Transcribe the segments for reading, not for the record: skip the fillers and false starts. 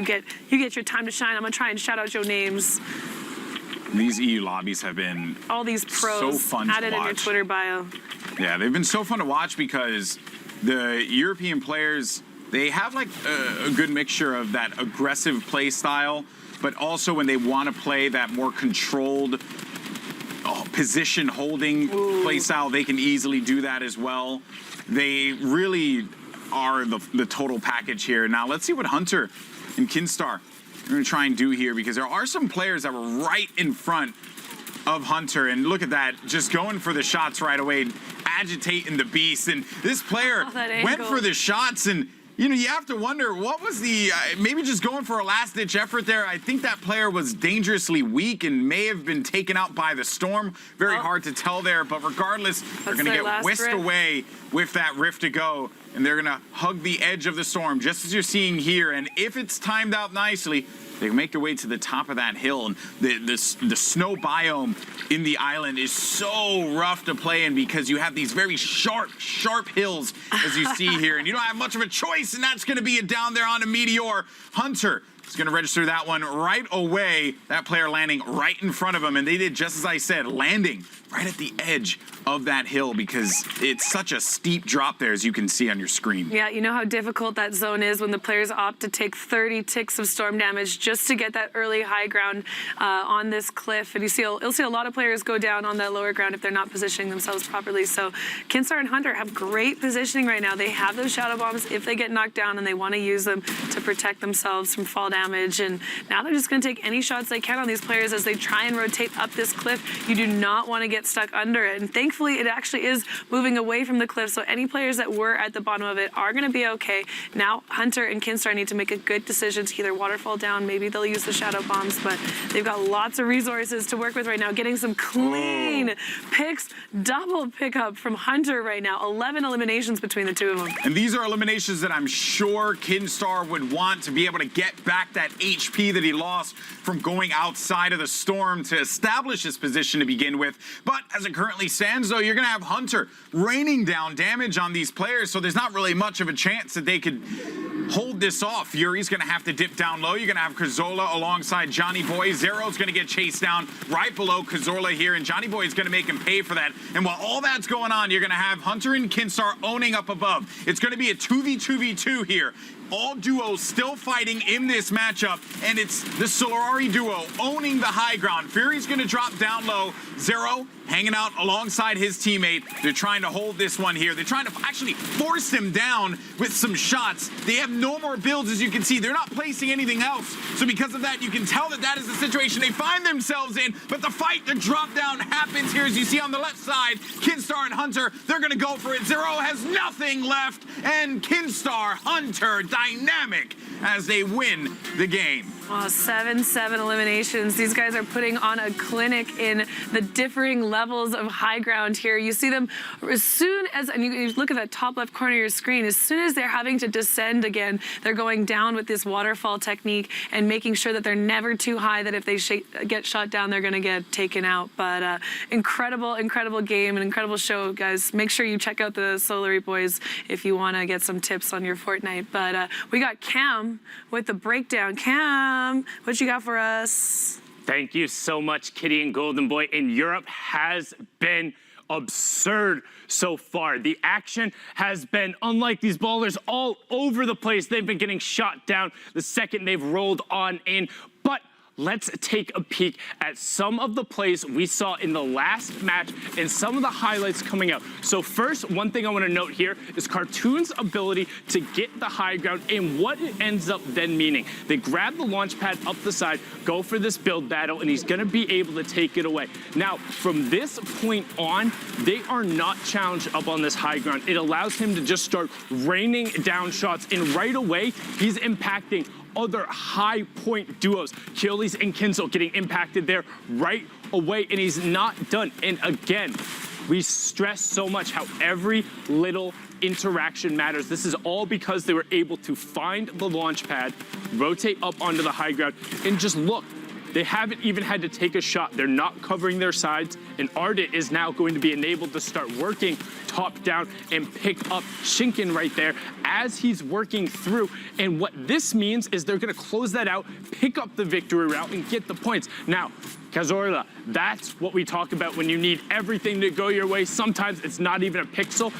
but you get your time to shine. I'm gonna try and shout out your names. These EU lobbies have been all these pros so fun to added in your Twitter bio. Yeah, they've been so fun to watch because the European players, they have like a good mixture of that aggressive play style, but also when they want to play that more controlled position holding play style, they can easily do that as well. They really are the total package here. Now let's see what Hunter and Kinstar are going to try and do here, because there are some players that were right in front of Hunter, and look at that, just going for the shots right away, agitating the beast. And this player went for the shots, and you know, you have to wonder what was the maybe just going for a last-ditch effort there. I think that player was dangerously weak and may have been taken out by the storm. Very hard to tell there, but regardless, they're going to get whisked away with that rift to go, and they're going to hug the edge of the storm, just as you're seeing here. And if it's timed out nicely, they can make their way to the top of that hill. And the snow biome in the island is so rough to play in because you have these very sharp hills, as you see here. And you don't have much of a choice, and that's going to be it down there on a Meteor. Hunter is going to register that one right away. That player landing right in front of him. And they did just as I said, landing right at the edge of that hill, because it's such a steep drop there, as you can see on your screen. Yeah, you know how difficult that zone is when the players opt to take 30 ticks of storm damage just to get that early high ground on this cliff. And you'll see a lot of players go down on that lower ground if they're not positioning themselves properly. So Kinstar and Hunter have great positioning right now. They have those shadow bombs if they get knocked down, and they want to use them to protect themselves from fall damage. And now they're just going to take any shots they can on these players as they try and rotate up this cliff. You do not want to get stuck under it. And thankfully, it actually is moving away from the cliff, so any players that were at the bottom of it are going to be okay. Now, Hunter and Kinstar need to make a good decision to either waterfall down, maybe they'll use the shadow bombs, but they've got lots of resources to work with right now. Getting some clean picks, double pickup from Hunter right now. 11 eliminations between the two of them. And these are eliminations that I'm sure Kinstar would want to be able to get back that HP that he lost from going outside of the storm to establish his position to begin with. But as it currently stands, though, you're going to have Hunter raining down damage on these players, so there's not really much of a chance that they could hold this off. Fury's going to have to dip down low. You're going to have Kazola alongside Johnny Boy. Zero's going to get chased down right below Kazola here, and Johnny Boy is going to make him pay for that. And while all that's going on, you're going to have Hunter and Kinstar owning up above. It's going to be a 2v2v2 here. All duos still fighting in this matchup, and it's the Solari duo owning the high ground. Fury's going to drop down low. Zero hanging out alongside his teammate. They're trying to hold this one here. They're trying to actually force him down with some shots. They have no more builds, as you can see. They're not placing anything else. So because of that, you can tell that that is the situation they find themselves in. But the fight, the drop down happens here, as you see on the left side. Kinstar and Hunter, they're going to go for it. Zero has nothing left. And Kinstar, Hunter, dynamic as they win the game. Wow, 7-7 eliminations. These guys are putting on a clinic in the differing levels of high ground here. You see them as soon as, and you look at that top left corner of your screen, as soon as they're having to descend again, they're going down with this waterfall technique and making sure that they're never too high, that if they get shot down, they're going to get taken out. But incredible, incredible game, an incredible show, guys. Make sure you check out the Solari boys if you want to get some tips on your Fortnite. But we got Cam with the breakdown. Cam, what you got for us? Thank you so much, Kitty and Golden Boy. And Europe has been absurd so far. The action has been unlike these ballers all over the place. They've been getting shot down the second they've rolled on in. But let's take a peek at some of the plays we saw in the last match and some of the highlights coming out. So first, one thing I want to note here is Cartoon's ability to get the high ground and what it ends up then meaning. They grab the launch pad up the side, go for this build battle, and he's going to be able to take it away. Now, from this point on, they are not challenged up on this high ground. It allows him to just start raining down shots, and right away, he's impacting other high point duos. Achilles and Kinzel getting impacted there right away, and he's not done. And again, we stress so much how every little interaction matters. This is all because they were able to find the launch pad, rotate up onto the high ground, and just look. They haven't even had to take a shot. They're not covering their sides, and Ardit is now going to be enabled to start working top down and pick up Shinken right there as he's working through. And what this means is they're gonna close that out, pick up the victory route, and get the points. Now, Cazorla, that's what we talk about when you need everything to go your way. Sometimes it's not even a pixel.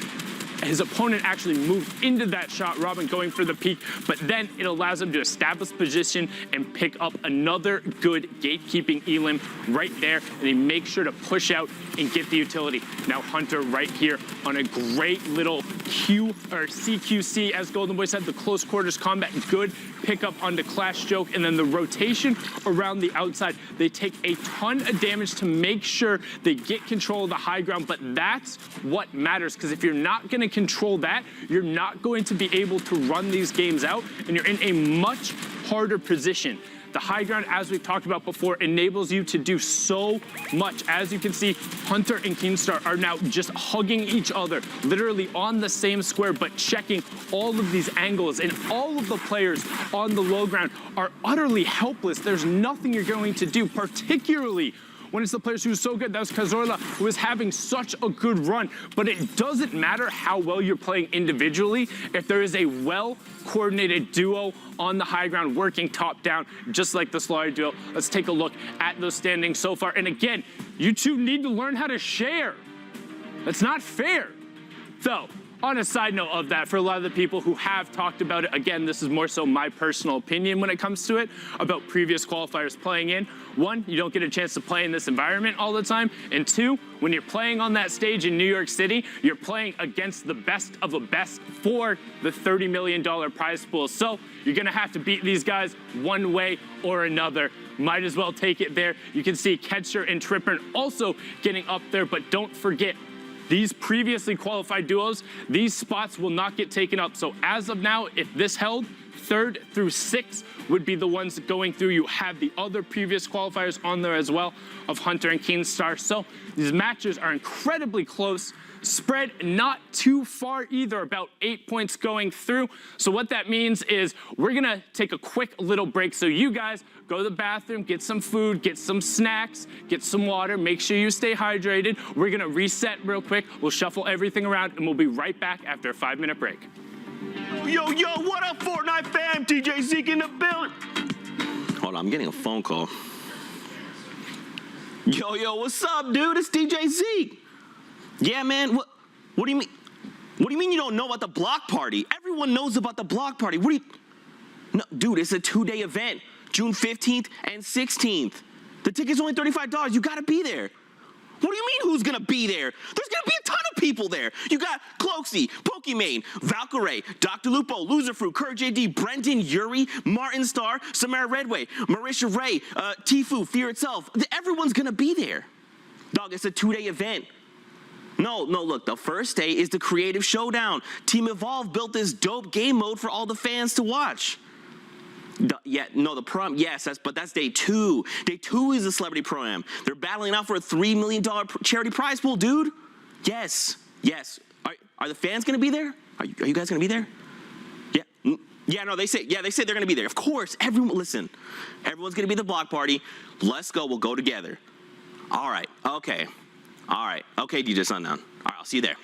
His opponent actually moved into that shot, Robin going for the peak, but then it allows him to establish position and pick up another good gatekeeping elim right there, and he makes sure to push out and get the utility. Now Hunter right here on a great little CQC, as Golden Boy said, the close quarters combat, good pickup onto Clash Joke, and then the rotation around the outside. They take a ton of damage to make sure they get control of the high ground, but that's what matters, because if you're not gonna control that, you're not going to be able to run these games out, and you're in a much harder position. The high ground, as we've talked about before, enables you to do so much. As you can see, Hunter and Keemstar are now just hugging each other, literally on the same square, but checking all of these angles, and all of the players on the low ground are utterly helpless. There's nothing you're going to do, particularly when it's the players who's so good. That was Cazorla, who is having such a good run. But it doesn't matter how well you're playing individually if there is a well-coordinated duo on the high ground working top down, just like the Slaughter duo. Let's take a look at those standings so far. And again, you two need to learn how to share. That's not fair. Though, on a side note of that, for a lot of the people who have talked about it, again, this is more so my personal opinion when it comes to it, about previous qualifiers playing in. One, you don't get a chance to play in this environment all the time. And two, when you're playing on that stage in New York City, you're playing against the best of the best for the $30 million prize pool. So you're gonna have to beat these guys one way or another. Might as well take it there. You can see Ketcher and Tripper also getting up there, but don't forget, these previously qualified duos, these spots will not get taken up. So as of now, if this held, 3rd through 6th would be the ones going through. You have the other previous qualifiers on there as well of Hunter and Keemstar. So these matches are incredibly close. Spread not too far either, about 8 points going through. So what that means is we're gonna take a quick little break so you guys go to the bathroom, get some food, get some snacks, get some water, make sure you stay hydrated. We're gonna reset real quick, we'll shuffle everything around, and we'll be right back after a 5-minute break. Yo, what up, Fortnite fam? DJ Zeke in the building. Hold on, I'm getting a phone call. Yo, what's up, dude? It's DJ Zeke. Yeah, man, what do you mean? What do you mean you don't know about the block party? Everyone knows about the block party. No, dude, it's a 2-day event, June 15th and 16th. The ticket's only $35. You gotta be there. What do you mean who's gonna be there? There's gonna be a ton of people there. You got Cloaksy, Pokimane, Valkyrae, Dr. Lupo, Loserfruit, Kurt JD, Brendan, Yuri, Martin Starr, Samara Redway, Marisha Ray, Tifu, Fear Itself. Everyone's gonna be there. Dog, it's a 2-day event. No, look, the first day is the creative showdown. Team Evolve built this dope game mode for all the fans to watch. The prom, yes, but that's day 2. Day 2 is the celebrity pro-am. They're battling out for a $3 million charity prize pool, dude. Yes. Are the fans gonna be there? Are you guys gonna be there? They say they're gonna be there. Of course, everyone's gonna be the block party. Let's go, we'll go together. All right, okay, DJ Sundown. All right, I'll see you there.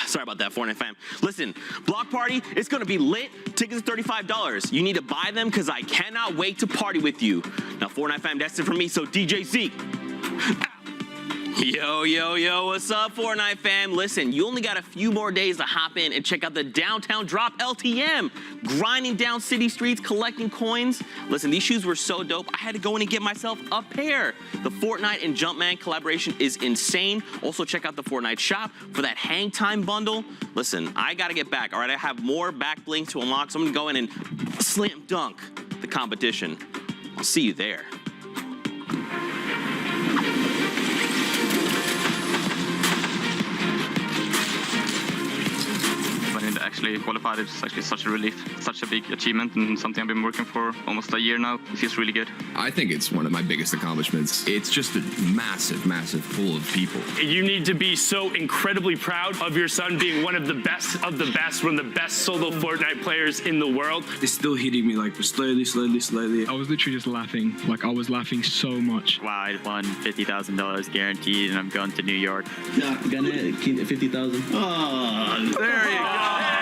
Sorry about that, Fortnite fam. Listen, block party, it's gonna be lit. Tickets are $35. You need to buy them because I cannot wait to party with you. Now, Fortnite fam, that's it for me, so DJ Zeke. Yo, what's up, Fortnite fam? Listen, you only got a few more days to hop in and check out the Downtown Drop LTM. Grinding down city streets, collecting coins. Listen, these shoes were so dope, I had to go in and get myself a pair. The Fortnite and Jumpman collaboration is insane. Also, check out the Fortnite shop for that hang time bundle. Listen, I gotta get back, all right? I have more back bling to unlock, so I'm gonna go in and slam dunk the competition. I'll see you there. actually qualified. It's actually such a relief, such a big achievement, and something I've been working for almost a year now. It feels really good. I think it's one of my biggest accomplishments. It's just a massive, massive pool of people. You need to be so incredibly proud of your son being one of the best, one of the best solo Fortnite players in the world. It's still hitting me like slowly. I was literally just laughing. Like I was laughing so much. Wow, I won $50,000 guaranteed, and I'm going to New York. Yeah, gonna keep 50,000. Oh, There you go.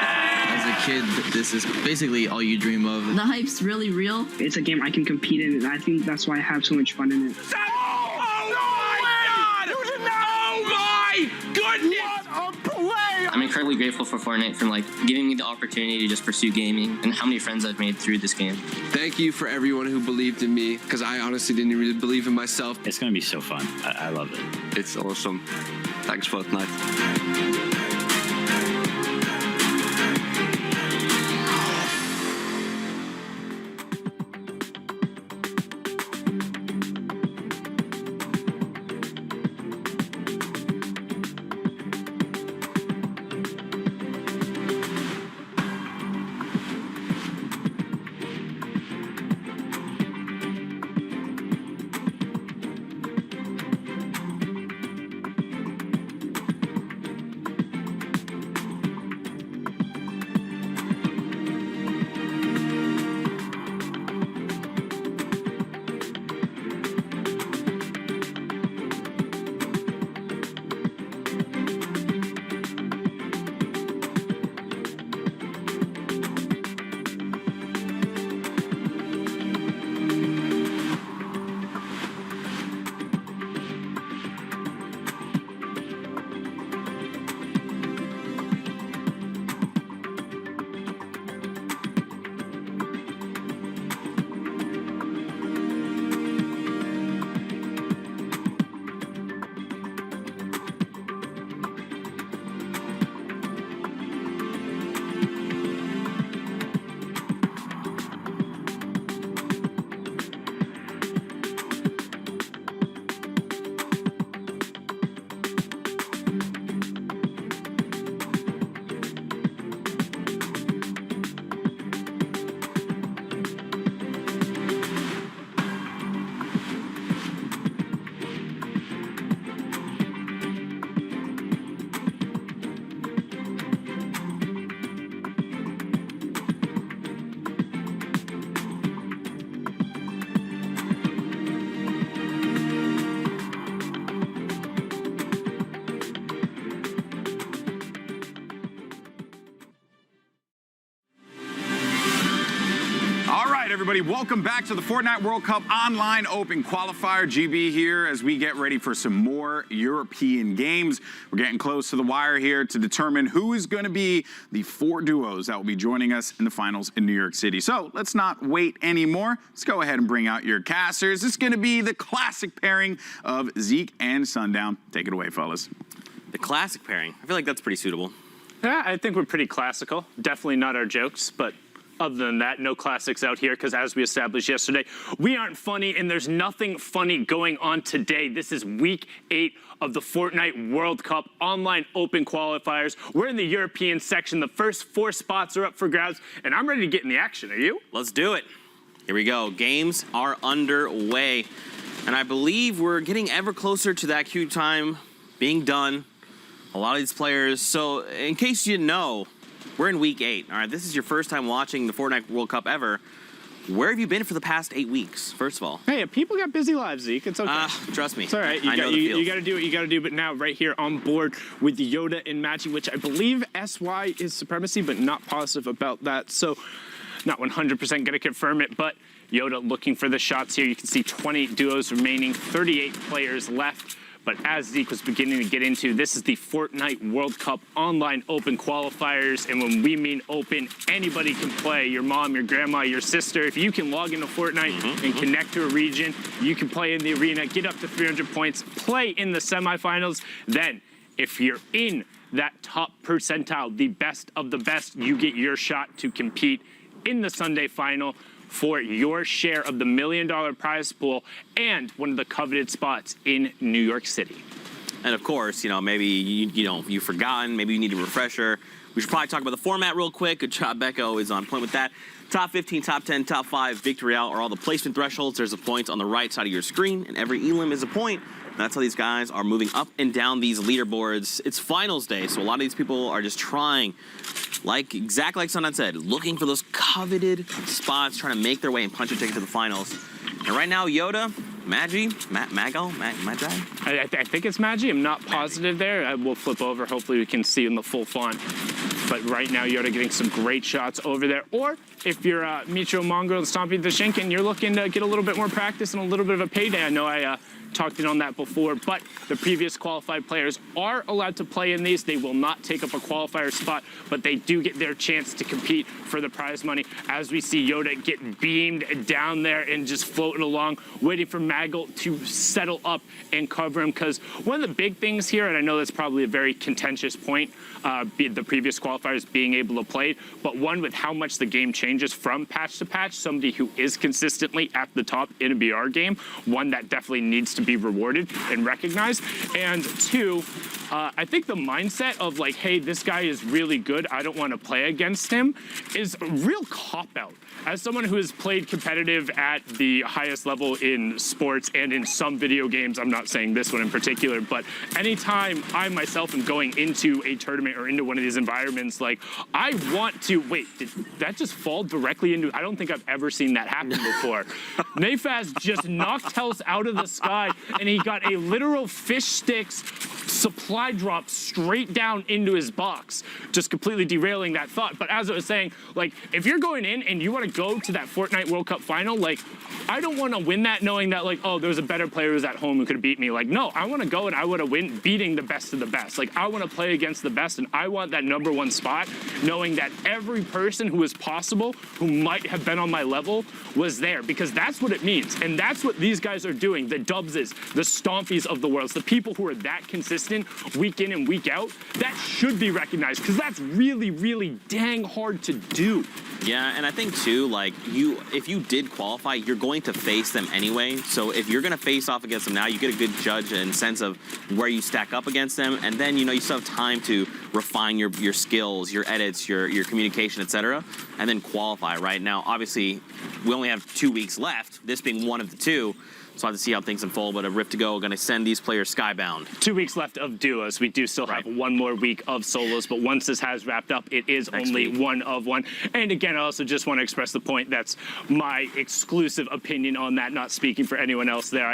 as a kid, this is basically all you dream of. The hype's really real. It's a game I can compete in, and I think that's why I have so much fun in it. I'm incredibly grateful for Fortnite for giving me the opportunity to just pursue gaming, and how many friends I've made through this game. Thank you for everyone who believed in me, because I honestly didn't really believe in myself. It's going to be so fun. I love it. It's awesome. Thanks, Fortnite. Everybody, welcome back to the Fortnite World Cup Online Open Qualifier. GB here as we get ready for some more European games. We're getting close to the wire here to determine who is going to be the 4 duos that will be joining us in the finals in New York City. So let's not wait anymore. Let's go ahead and bring out your casters. It's going to be the classic pairing of Zeke and Sundown. Take it away, fellas. The classic pairing. I feel like that's pretty suitable. Yeah, I think we're pretty classical. Definitely not our jokes, but other than that, no classics out here, because as we established yesterday, we aren't funny, and there's nothing funny going on today. This is week 8 of the Fortnite World Cup Online Open Qualifiers. We're in the European section. The first 4 spots are up for grabs, and I'm ready to get in the action. Are you? Let's do it. Here we go. Games are underway, and I believe we're getting ever closer to that queue time being done. A lot of these players, so in case you didn't know, we're in week 8. All right, this is your first time watching the Fortnite World Cup ever. Where have you been for the past 8 weeks, first of all? Hey, people got busy lives, Zeke. It's okay. Trust me. It's all right. I know the feels. You got to do what you got to do. But now, right here on board with Yoda and Maggie, which I believe SY is Supremacy, but not positive about that. So, not 100% going to confirm it. But Yoda looking for the shots here. You can see 20 duos remaining, 38 players left. But as Zeke was beginning to get into, this is the Fortnite World Cup Online Open Qualifiers. And when we mean open, anybody can play. Your mom, your grandma, your sister. If you can log into Fortnite and connect to a region, you can play in the arena, get up to 300 points, play in the semifinals. Then, if you're in that top percentile, the best of the best, you get your shot to compete in the Sunday final for your share of the $1 million prize pool and one of the coveted spots in New York City. And of course, maybe you've forgotten, maybe you need a refresher. We should probably talk about the format real quick. Good job, Becca, always on point with that. Top 15, top 10, top 5 Victoryale are all the placement thresholds. There's a point on the right side of your screen, and every elim is a point. That's how these guys are moving up and down these leaderboards. It's finals day, so a lot of these people are just trying, exactly like Sundan said, looking for those coveted spots, trying to make their way and punch a ticket to the finals. And right now, Yoda, Magi? I think it's Magi. I'm not positive there. We'll flip over. Hopefully we can see in the full font. But right now, Yoda getting some great shots over there. Or if you're Micho Mongrel and Stompy the Shinken, you're looking to get a little bit more practice and a little bit of a payday. I know I talked in on that before, but the previous qualified players are allowed to play in these. They will not take up a qualifier spot, but they do get their chance to compete for the prize money. As we see Yoda get beamed down there and just floating along, waiting for Maggle to settle up and cover him. Because one of the big things here, and I know that's probably a very contentious point, the previous qualifiers being able to play, but one with how much the game changes from patch to patch, somebody who is consistently at the top in a BR game, one that definitely needs to be rewarded and recognized. And two, I think the mindset of like, hey, this guy is really good, I don't want to play against him, is a real cop-out. As someone who has played competitive at the highest level in sports and in some video games, I'm not saying this one in particular, but anytime I myself am going into a tournament or into one of these environments, like, I want to, wait, did that just fall directly into, I don't think I've ever seen that happen before. Nafaz just knocked Hells out of the sky, and he got a literal fish sticks supply drop straight down into his box, just completely derailing that thought. But as I was saying, like, if you're going in and you want to go to that Fortnite World Cup final, like, I don't want to win that knowing that, like, oh, there's a better player who's at home who could beat me. Like, no, I want to go and I want to win beating the best of the best. Like, I want to play against the best, and I want that #1 spot, knowing that every person who is possible, who might have been on my level, was there, because that's what it means. And that's what these guys are doing, the Dubses, the Stompies of the world, the people who are that consistent week in and week out. That should be recognized, because that's really, really dang hard to do. Yeah, and I think too, like, if you did qualify, you're going to face them anyway. So if you're going to face off against them now, you get a good judge and sense of where you stack up against them, and then you still have time to refine your skills, your edits, your communication, etc., and then qualify. Right now, obviously, we only have 2 weeks left. This being one of the two. So I have to see how things unfold, but a Rift to go, going to send these players skybound. 2 weeks left of duos. We do still have one more week of solos, but once this has wrapped up, it is only one of one. And again, I also just want to express the point that's my exclusive opinion on that, not speaking for anyone else there.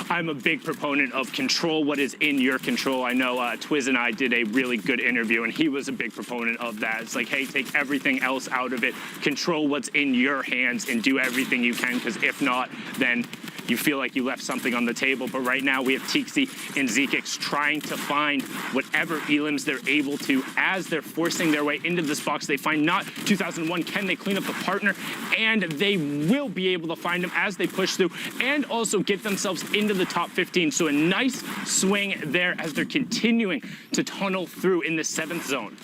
I'm a big proponent of control what is in your control. I know Twiz and I did a really good interview, and he was a big proponent of that. It's like, hey, take everything else out of it, control what's in your hands, and do everything you can, because if not, then you feel like you left something on the table. But right now we have Tixi and Zekix trying to find whatever elims they're able to as they're forcing their way into this box. They find not 2001. Can they clean up the partner? And they will be able to find him as they push through and also get themselves into the top 15. So a nice swing there as they're continuing to tunnel through in the 7th zone.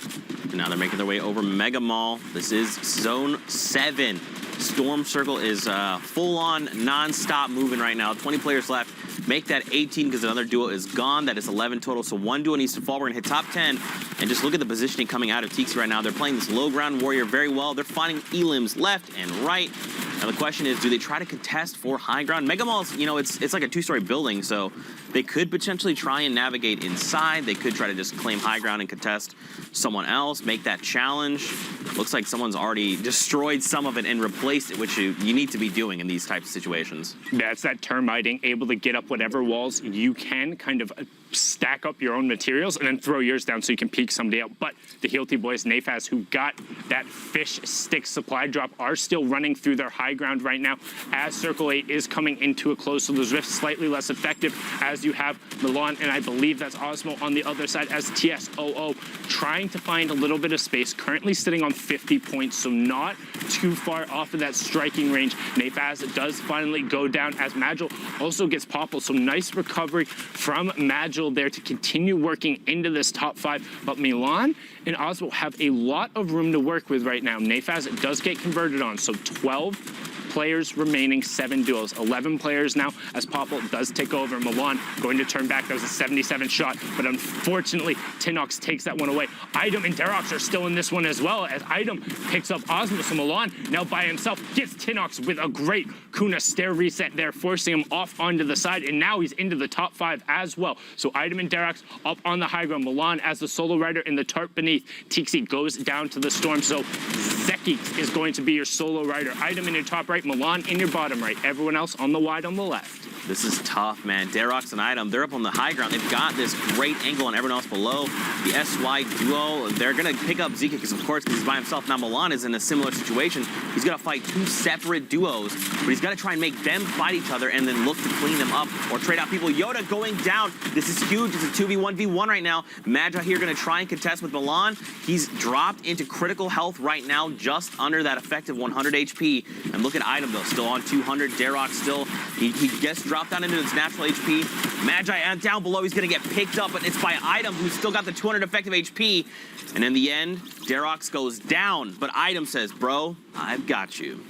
And now they're making their way over Mega Mall. This is Zone 7. Storm Circle is full-on, non-stop moving right now. 20 players left. Make that 18 because another duo is gone. That is 11 total, so one duo needs to fall. We're going to hit top 10. And just look at the positioning coming out of Tixi right now. They're playing this low-ground warrior very well. They're finding elims left and right. Now the question is, do they try to contest for high ground? Mega Mall's, it's like a 2-story building, so they could potentially try and navigate inside. They could try to just claim high ground and contest someone else, make that challenge. Looks like someone's already destroyed some of it and replaced it, which you need to be doing in these types of situations. That's that termiting, able to get up whatever walls you can, kind of stack up your own materials and then throw yours down so you can peek somebody out. But the Healty boys, Nafaz, who got that fish stick supply drop, are still running through their high ground right now as Circle 8 is coming into a close. So those rifts slightly less effective as you have Milan, and I believe that's Osmo on the other side as TSOO trying to find a little bit of space, currently sitting on 50 points, so not too far off of that striking range. Nafaz does finally go down as Magil also gets poppled, so nice recovery from Magil there to continue working into this top 5. But Milan and Osmo have a lot of room to work with right now. Nafaz does get converted on, so 12 players remaining, 7 duos. 11 players now as Popple does take over. Milan going to turn back. That was a 77 shot, but unfortunately, Tinox takes that one away. Idom and Derox are still in this one as well, as Idom picks up Osmo. So Milan now by himself gets Tinox with a great Kuna stair reset there, forcing him off onto the side, and now he's into the top 5 as well. So Idom and Derox up on the high ground. Milan as the solo rider in the tarp beneath. Tixi goes down to the storm, so Zeki is going to be your solo rider. Idom in your top right, Milan in your bottom right. Everyone else on the wide on the left. This is tough, man. Derox and Idom, they're up on the high ground. They've got this great angle on everyone else below. The SY duo, they're going to pick up Zeke because, of course, because he's by himself. Now Milan is in a similar situation. He's going to fight 2 separate duos, but he's got to try and make them fight each other and then look to clean them up or trade out people. Yoda going down. This is huge. It's a 2v1v1 right now. Magi here going to try and contest with Milan. He's dropped into critical health right now, just under that effective 100 HP. And look at Idom, though, still on 200. Derox still, he gets dropped down into his natural HP. Magi down below, he's going to get picked up, but it's by Idom, who's still got the 200 effective HP. And in the end, Derox goes down, but Idom says, bro, I've got you.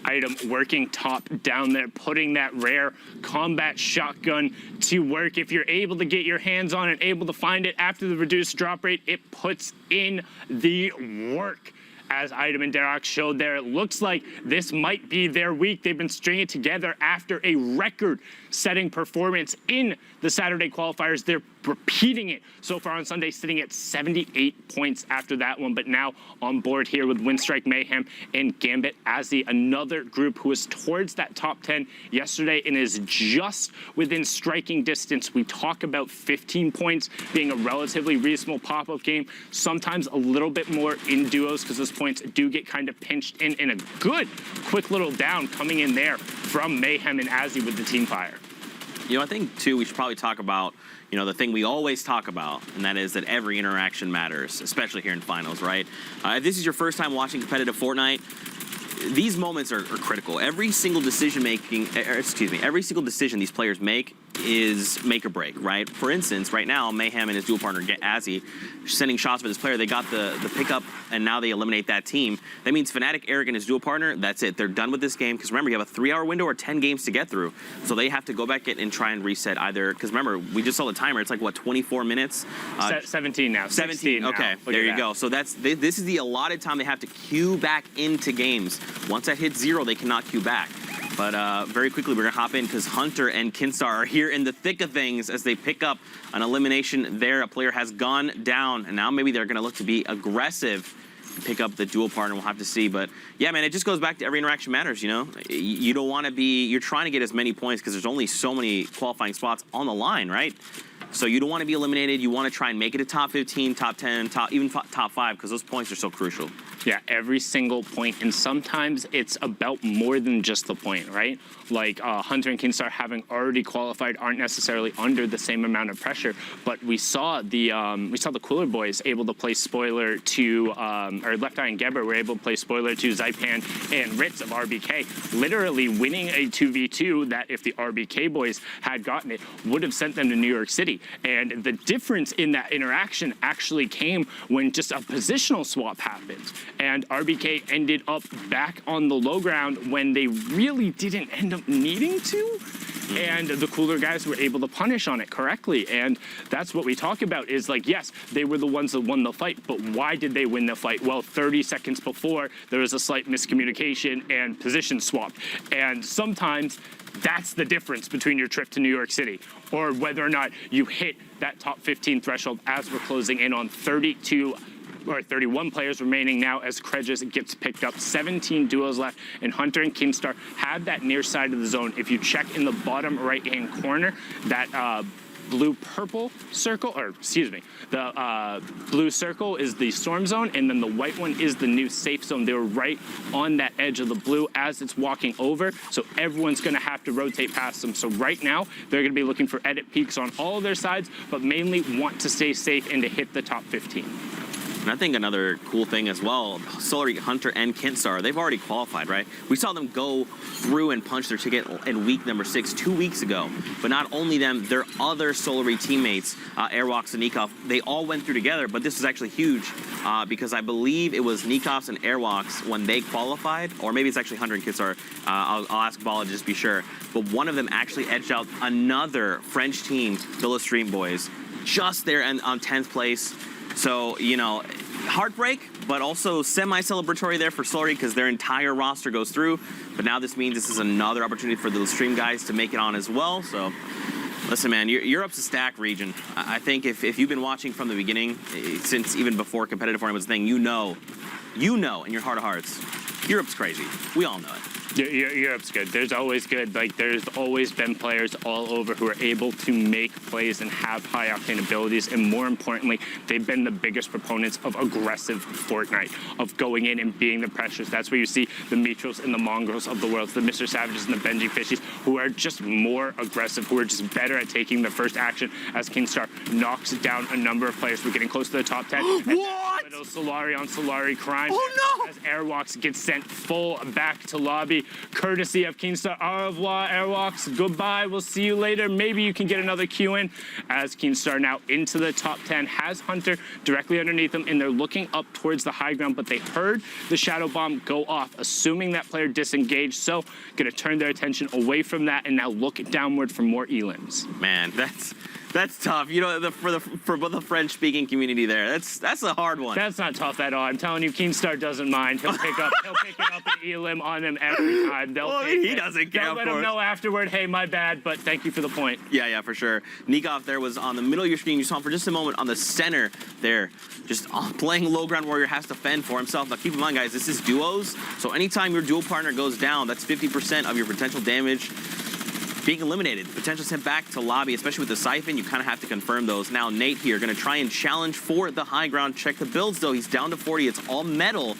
Idom working top down there, putting that rare combat shotgun to work. If you're able to get your hands on it, able to find it after the reduced drop rate, it puts in the work. As Idom and Derox showed there, it looks like this might be their week. They've been stringing it together after a record-setting performance in the Saturday qualifiers. They're repeating it so far on Sunday, sitting at 78 points after that one, but now on board here with Windstrike Mayhem and Gambit Azzy, another group who was towards that top 10 yesterday and is just within striking distance. We talk about 15 points being a relatively reasonable pop-up game, sometimes a little bit more in duos because those points do get kind of pinched in, and a good quick little down coming in there from Mayhem and Azzy with the team fire. You know, I think, too, we should probably talk about, you know, the thing we always talk about, and that is that every interaction matters, especially here in finals, right? If this is your first time watching competitive Fortnite, these moments are critical. Every single decision every single decision these players make is make or break, right? For instance, right now, Mayhem and his dual partner, Azzy, sending shots for this player. They got the pickup, and now they eliminate that team. That means Fnatic, Eric, and his dual partner, that's it. They're done with this game, because remember, you have a 3-hour window or 10 games to get through. So they have to go back in and try and reset either, because remember, we just saw the timer. It's like, what, 24 minutes? 17 now. 17, okay. There you go. So this is the allotted time they have to queue back into games. Once that hits 0, they cannot queue back. But very quickly, we're going to hop in because Hunter and Kinstar are here in the thick of things as they pick up an elimination there. A player has gone down, and now maybe they're going to look to be aggressive and pick up the dual partner. We'll have to see. But, yeah, man, it just goes back to every interaction matters, you know? You don't want to be – you're trying to get as many points because there's only so many qualifying spots on the line, right? So you don't want to be eliminated. You want to try and make it a top 15, top 10, even top 5 because those points are so crucial. Yeah, every single point, and sometimes it's about more than just the point, right? Like Hunter and Kinstar, having already qualified, aren't necessarily under the same amount of pressure. But we saw the Cooler Boys able to play spoiler to, or Left Eye and Geber were able to play spoiler to Zaipan and Ritz of RBK, literally winning a 2v2 that if the RBK boys had gotten it would have sent them to New York City. And the difference in that interaction actually came when just a positional swap happened. And RBK ended up back on the low ground when they really didn't end up needing to. And the Cooler guys were able to punish on it correctly. And that's what we talk about is like, yes, they were the ones that won the fight, but why did they win the fight? Well, 30 seconds before, there was a slight miscommunication and position swap. And sometimes that's the difference between your trip to New York City or whether or not you hit that top 15 threshold as we're closing in on 31 players remaining now as Kredges gets picked up. 17 duos left, and Hunter and Kinstar had that near side of the zone. If you check in the bottom right-hand corner, that blue-purple circle, or excuse me, the blue circle is the storm zone, and then the white one is the new safe zone. They were right on that edge of the blue as it's walking over, so everyone's going to have to rotate past them. So right now, they're going to be looking for edit peaks on all of their sides, but mainly want to stay safe and to hit the top 15. And I think another cool thing as well, Solary, Hunter, and Kintstar, they've already qualified, right? We saw them go through and punch their ticket in week number 6 2 weeks ago. But not only them, their other Solary teammates, Airwalks and Nikov, they all went through together. But this is actually huge because I believe it was Nikovs and Airwalks when they qualified, or maybe it's actually Hunter and Kintstar. I'll ask Bala to just be sure. But one of them actually edged out another French team, the Stream Boys, just there and on 10th place. So, you know, heartbreak, but also semi-celebratory there for Solary because their entire roster goes through. But now this means this is another opportunity for the Stream guys to make it on as well. So, listen, man, Europe's a stacked region. I think if you've been watching from the beginning, since even before competitive Fortnite was a thing, you know in your heart of hearts, Europe's crazy. We all know it. Europe's good. There's always good. Like, there's always been players all over who are able to make plays and have high octane abilities. And more importantly, they've been the biggest proponents of aggressive Fortnite, of going in and being the pressures. That's where you see the Mitros and the Mongrels of the world, the Mr. Savages and the Benji Fishies, who are just more aggressive, who are just better at taking the first action as Kingstar knocks down a number of players. We're getting close to the top 10. What? Little Solary on Solary crime. Oh, no! As Airwalks gets sent full back to lobby, courtesy of Keenstar. Au revoir, Airwalks. Goodbye. We'll see you later. Maybe you can get another Q in. As Keenstar now into the top 10, has Hunter directly underneath them, and they're looking up towards the high ground, but they heard the Shadow Bomb go off, assuming that player disengaged, so going to turn their attention away from that and now look downward for more elims. Man, that's tough. You know, for the French-speaking community there, that's a hard one. That's not tough at all. I'm telling you, Keenstar doesn't mind. He'll pick up an elim on him every time. He doesn't care. They'll let him know afterward, hey, my bad, but thank you for the point. Yeah, for sure. Nikov there was on the middle of your screen. You saw him for just a moment on the center there, just playing low ground warrior, has to fend for himself. Now keep in mind, guys, this is duos, so anytime your duo partner goes down, that's 50% of your potential damage being eliminated. Potential sent back to lobby, especially with the Siphon. You kind of have to confirm those. Now Nate here going to try and challenge for the high ground. Check the builds though. He's down to 40. It's all metal.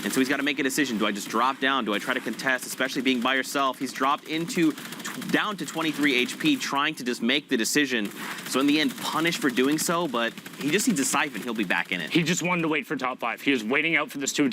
And so he's got to make a decision. Do I just drop down? Do I try to contest, especially being by yourself? He's dropped down to 23 HP, trying to just make the decision. So in the end, punished for doing so, but he just needs a Siphon. He'll be back in it. He just wanted to wait for top 5. He was waiting out for this 2